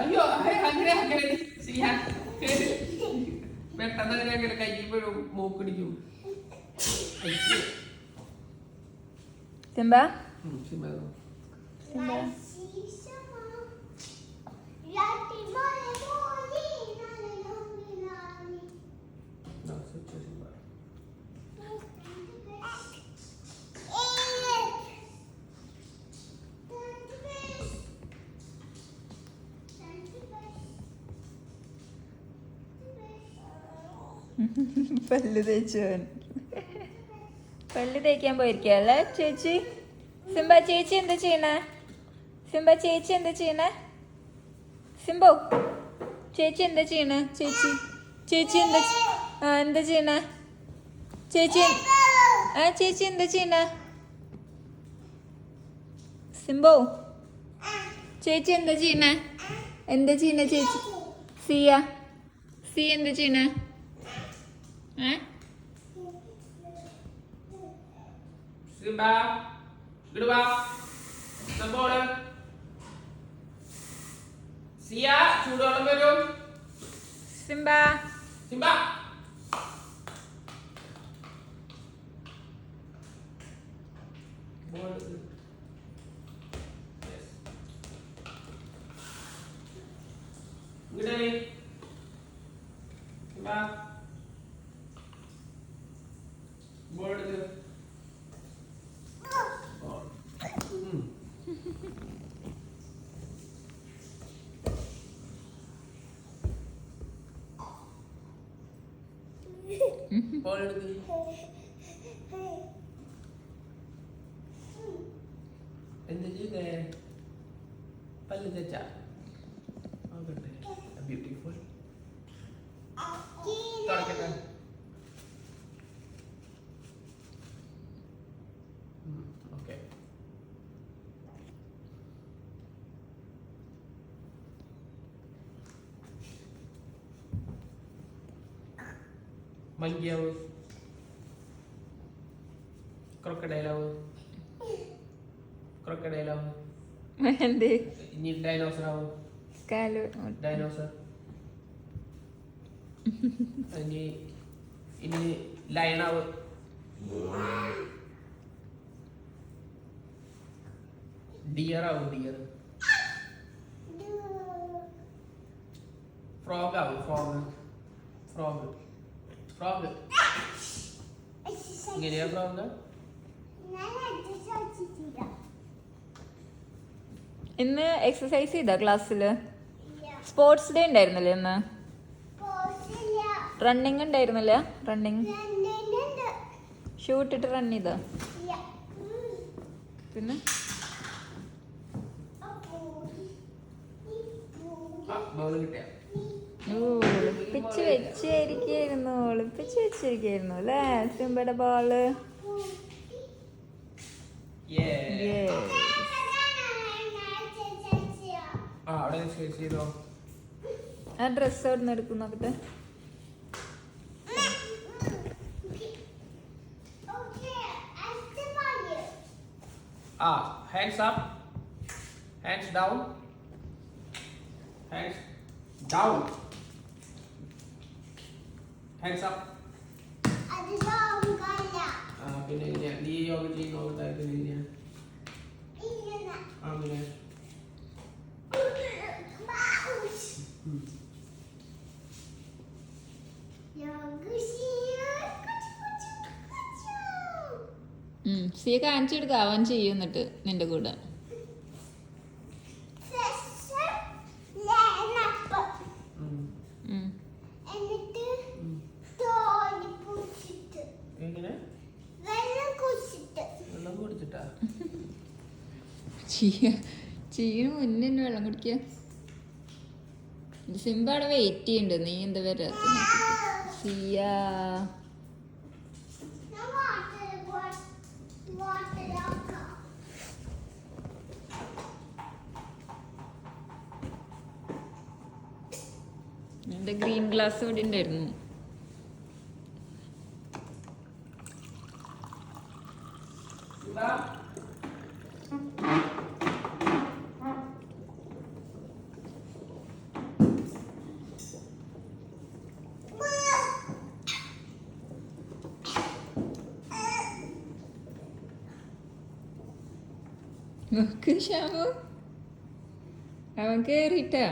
അയ്യോ അങ്ങനെ അങ്ങനെ ചെയ്യാൻ പെട്ടെന്ന് അങ്ങനെ അങ്ങനെ കഴിയുമ്പോഴും മൂക്കടിക്കും. സിംബ സിംബ പല്ല് തേച്ചവൻ പല്ല് തേക്കാൻ പോയിരിക്കല്ലേ ചേച്ചി. സിംബ ചേച്ചി എന്താ ചെയ്യണേ? സിംബ ചേച്ചി എന്താ ചെയ്യണേ? സിംബോ ചേച്ചി എന്താ ചെയ്യണേ? ചേച്ചി ചേച്ചി എന്താ എന്താ ചെയ്യണേ? ചേച്ചി ചേച്ചി എന്താ ചെയ്യണേ? സിംബോ ചേച്ചി എന്താ ചെയ്യണേ? എന്താ ചെയ്യണേ ചേച്ചി? സി എന്താ ചെയ്യണേ? സിംബ ഇങ്ങോട്ട് വാ. സംഭവം സിയ ചൂടുവെള്ളം വരും. സിംബ സിംബ ഇങ്ങോട്ടേ സിംബ ബോൾ എടുക്ക്. ബോൾ എടുക്ക്. എന്താ ചെയ്തേ? പല്ല് തേച്ചാ ബ്യൂട്ടിഫുൾ. തുടക്കട്ടെ. ഓക്കെ മങ്കിയാവ് ക്രൊക്കഡൈലാവ് ക്രൊക്കഡൈലാവ് എന്ത് ഇനി ഡൈനോസർ ആവും. ഡൈനോസർ ഇനി ലയണാവ്. ഡിയർ ആവും. ഡിയർ ഫ്രോഗ് ആവും. ഫ്രോഗ് ഫ്രോഗ് ഫ്രോഗ് ഇങ്ങനെയാ ഫ്രോഗ്. ഇന്ന് എക്സസൈസ് ചെയ്താ ക്ലാസ്സില്? സ്പോർട്സ് ഡേ ഉണ്ടായിരുന്നല്ലേ ഇന്ന്? റണ്ണിങ് ഉണ്ടായിരുന്നില്ല? റണ്ണിങ് ഷൂ ഇട്ടിട്ട് റൺ ചെയ്താ? പിന്നെ ഒളിപ്പിച്ച് വെച്ചിരിക്കായിരുന്നു അല്ലേ സിംബയുടെ ബോള്? ആ ഡ്രസ് അവിടെ നിന്ന് എടുക്കും നോക്കട്ടെ. Hands up, hands down, hands down, hands up. പിന്നെ നീ യോഗ ചെയ്യുന്ന അങ്ങനെ സിയെ കാണിച്ചെടുക്ക, അവൻ ചെയ്യും എന്നിട്ട് നിന്റെ കൂടെ. ചെയ്യണ മുന്നേ വെള്ളം കുടിക്ക. സിംബ അവിടെ വെയിറ്റ് ചെയ്യണ്ട്, നീ എന്താ വരാത്ത? സിയ എന്റെ ഗ്രീൻ ഗ്ലാസ് ഇവിടെ ഉണ്ടായിരുന്നു. നോക്ക് ഷാമു, അവൻ കേറിട്ടാ.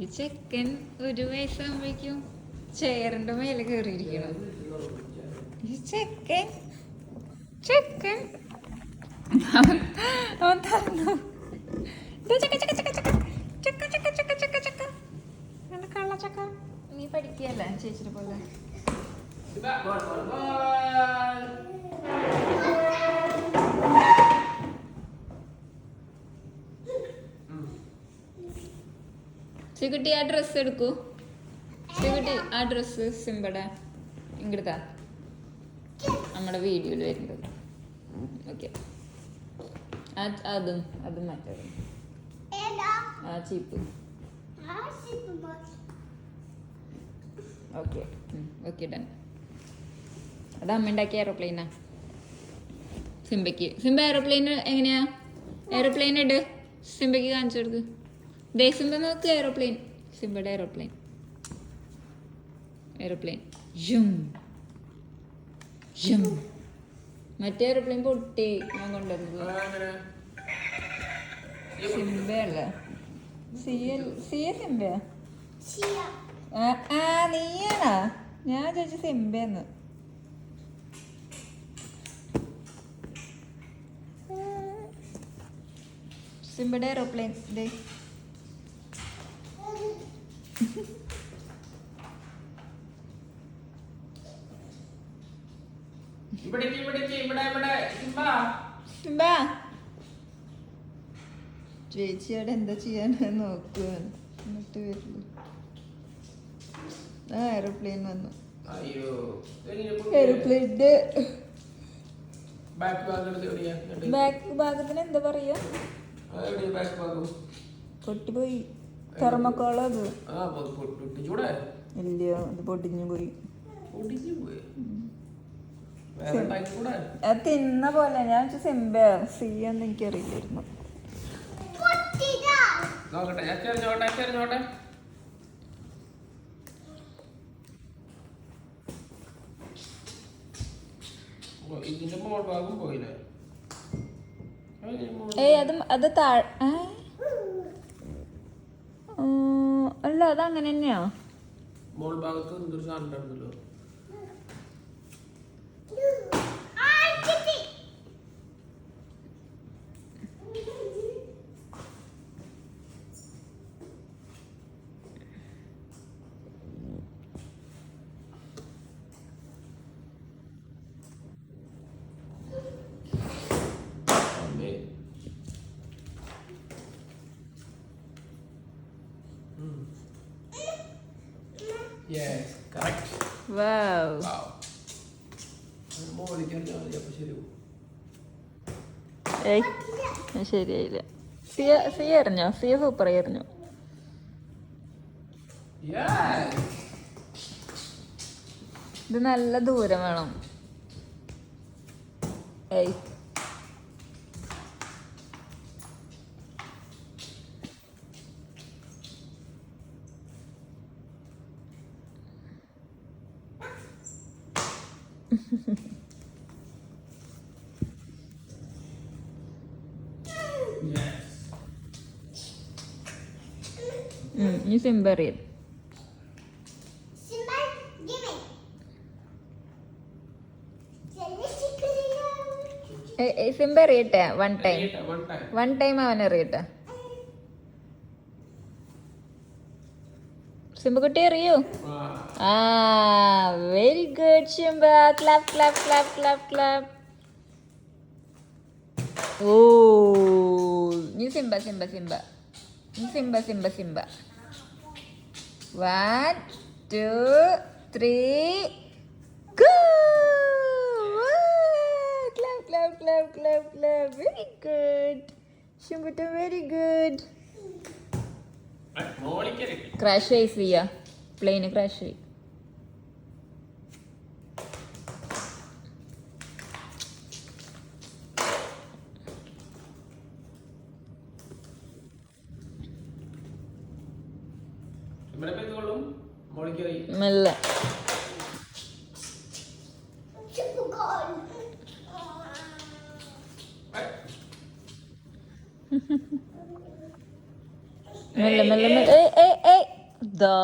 ഈ ചെക്കൻ ഒരു വയസ്സാകുമ്പോഴേക്കും ചെയറിന്റെ മേലെ കയറിയിരിക്കണം. ഈ ചെക്കൻ ചെക്കൻ അവൻ തന്നു. കള്ളച്ചക്ക, നീ പഠിക്കുകയല്ല ചേച്ചിയുടെ പോലെ. സികുട്ടി ആ ഡ്രസ്സ് എടുക്കൂ. സികുട്ടി ആ ഡ്രസ്സ് സിമ്പടെ ഇങ്ങടുത്താ, നമ്മുടെ വീഡിയോയിൽ വരുന്നത്. ഓക്കെ, അതും മറ്റേതും ആ ചീപ്പ്. Okay okay done. അത് അമ്മ ഉണ്ടാക്കിയ എയറോപ്ലെയിനാ സിംബയ്ക്ക്. സിംബ എയറോപ്ലെയിൻ എങ്ങനെയാ? എയറോപ്ലെയിൻ ഇട്, സിംബയ്ക്ക് കാണിച്ചു കൊടുക്ക്. ദേ സിംബ നോക്ക്, എയറോപ്ലെയിൻ. സിംബയുടെ എയറോപ്ലെയിൻ. എയറോപ്ലെയിൻ ജും ജും. മറ്റേ എയറോപ്ലെയിൻ പൊട്ടി ഞാൻ കൊണ്ടുവന്നത്. സിംബയല്ല, സിയ സിംബയാ? നീയാണോ? ഞാൻ ചോദിച്ചു സിംബന്ന്. സിംബയുടെ എയറോപ്ലെയിൻ ദേ. സിംബ ചേച്ചിയോടെ എന്താ ചെയ്യാന്ന് നോക്കുക. എന്നിട്ട് വരില്ല. ആ എയറോപ്ലെയിൻ വന്നു. എയറോപ്ലെയിന്റെ ബാക്ക് ഭാഗത്തിന് എന്താ പറയാ? പൊട്ടിപ്പോയി. തെർമക്കോള അത് ഇല്ല, അത് പൊടിഞ്ഞു പോയി. അത് തിന്ന പോലെ. ഞാൻ സിംബ സി എന്ന് എനിക്കറിയില്ലായിരുന്നു. ഇതിന്റെ മോൾ ഭാഗം പോയില്ലേ? അത് അല്ല, അത് അങ്ങനെ തന്നെയാ. മോൾ ഭാഗത്ത് എന്തൊരു സാധനം ഉണ്ടല്ലോ. Yes, correct. Wow. Wow. ശരിയായില്ല. സിയ എറിഞ്ഞോ? സിയ സൂപ്പർ എറിഞ്ഞു. ഇത് നല്ല ദൂരം വേണം. ഏയ് ഈ സിംബ എറിയത്. സിംബ എറിയട്ടെ? വൺ ടൈം അവൻ എറിയട്ടെ. സിംബക്കുട്ടി എറിയൂ. Very good Simba. Clap clap clap clap clap. ഓ, നീ Simba Simba Simba Simba Simba Simba. 1 2 3 go. Clap clap clap clap clap. Very good Shimbutta, very good. Crash ആയി സിയ. പ്ലെയിന് ക്രാഷ് ആയി. മെല്ലെ മെല്ലെ മെല്ലെ മെല്ലെ. ഇതാ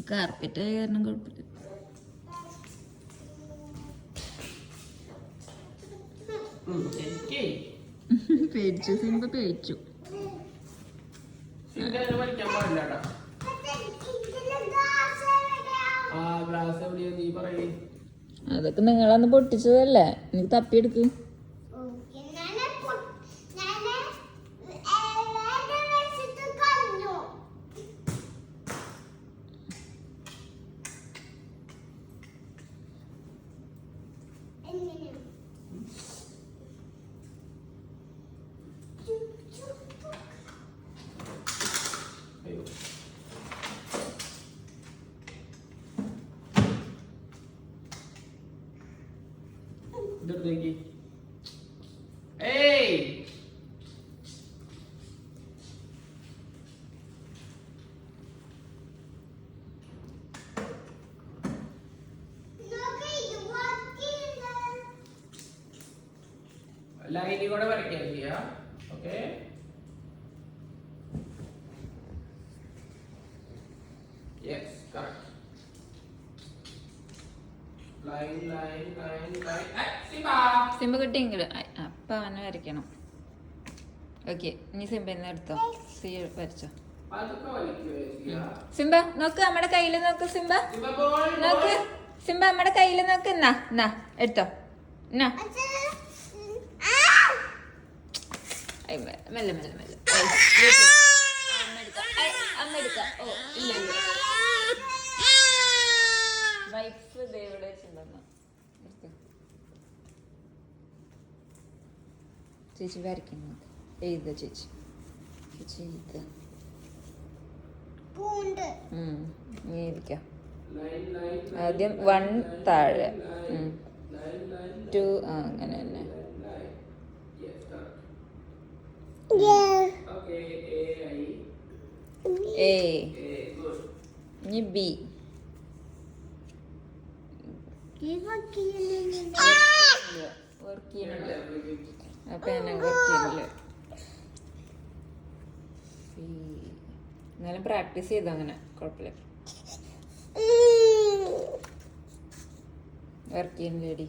കാർപ്പറ്റ് കാരണം കുഴപ്പമില്ല. എനിക്ക് പേടിച്ചു, സിംബ പേടിച്ചു. സിംഗിനെ വലിക്കാൻ പാടില്ലാട്ടാ. ആ ഗ്ലാസ് എവിടെയാ നീ പറയേ? അതൊക്കെ നിങ്ങളന്ന് പൊട്ടിച്ചതല്ലേ, എനിക്ക് തപ്പിയെടുക്ക്. അയ്യോ. ഇതെടുത്തേക്ക്. ഏയ് ലൈനിൽ കൂടെ വരയ്ക്കാൻ ചെയ്യാം. Okay, yes correct. Line line line line. Simba കിട്ടിയെങ്കിൽ അപ്പൊ അവനെ വരയ്ക്കണം. ഓക്കെ, ഇനി സിംബ എന്നെ എടുത്തോ, സി വരച്ചോ. അതൊക്കെ വലിക്കുക. സിംബ നോക്ക്, നമ്മുടെ കയ്യിൽ നോക്ക്. സിംബ സിംബ ബോൾ നോക്ക്, സിംബ നമ്മുടെ കയ്യിൽ നോക്ക്. എന്നാ എന്നാ എടുത്തോ. എന്നാ മെല്ലെ മെല്ലെ മെല്ലെ. അമ്മ എടുക്കാം. ഓ ഇല്ല ഇല്ല, വൈഫ് ദേവിടെ ചെന്ന ചേച്ചി വരയ്ക്കുന്നു. എഴുത ചേച്ചി, ചേച്ചി എഴുത. നീ ഇരിക്കാം. ആദ്യം 1 താഴെ, 2 അങ്ങനെ തന്നെ. എ ഇനി ബി. വർക്ക് ചെയ്യുന്നില്ല, അപ്പൊ എന്നെ വർക്ക് ചെയ്യുന്നില്ല. എന്നാലും പ്രാക്ടീസ് ചെയ്തു, അങ്ങനെ കുഴപ്പമില്ല. വർക്ക് ചെയ്യുന്നില്ലേടി.